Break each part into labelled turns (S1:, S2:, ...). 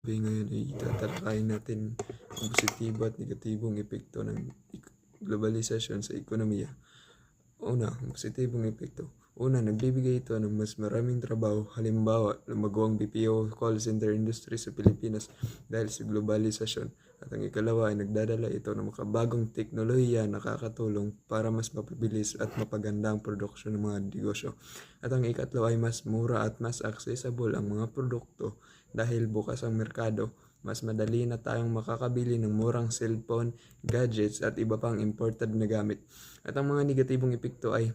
S1: Ngayon ay tatalakayin natin ang positibo at negatibong epekto ng globalisasyon sa ekonomiya. Una, ang positibong epekto. Una, nagbibigay ito ng mas maraming trabaho. Halimbawa, lumago ang BPO call center industry sa Pilipinas dahil sa globalisasyon. At ang ikalawa ay nagdadala ito ng makabagong teknolohiya na nakakatulong para mas mapabilis at mapaganda ang produksyon ng mga negosyo. At ang ikatlo ay mas mura at mas accessible ang mga produkto dahil bukas ang merkado. Mas madali na tayong makakabili ng murang cellphone, gadgets at iba pang imported na gamit. At ang mga negatibong epekto ay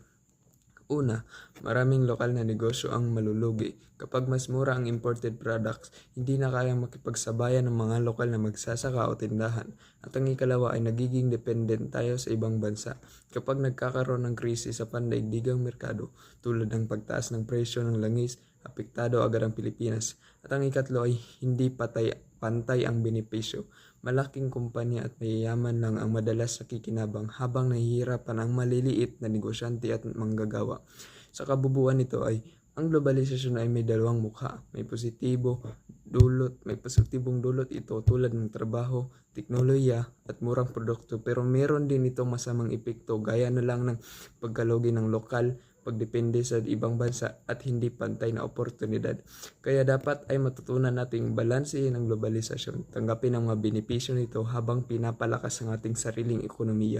S1: una, maraming lokal na negosyo ang malulugi. Kapag mas mura ang imported products, hindi na kayang makipagsabayan ng mga lokal na magsasaka o tindahan. At ang ikalawa ay nagiging dependent tayo sa ibang bansa. Kapag nagkakaroon ng krisis sa pandaigdigang merkado, tulad ng pagtaas ng presyo ng langis, apektado agad ang Pilipinas. At ang ikatlo ay hindi pantay ang benepisyo. Malaking kumpanya at mayayaman lang ang madalas nakikinabang habang nahihirapan ang maliliit na negosyante at manggagawa. Sa kabubuan nito ay ang globalisasyon ay may dalawang mukha. May positibong dulot ito tulad ng trabaho, teknolohiya at murang produkto, pero meron din itong masamang epekto gaya na lang ng pagkalugi ng lokal, pagdepende sa ibang bansa at hindi pantay na oportunidad. Kaya dapat ay matutunan nating balansehin ang globalisasyon, tanggapin ang mga benepisyo nito habang pinapalakas ang ating sariling ekonomiya.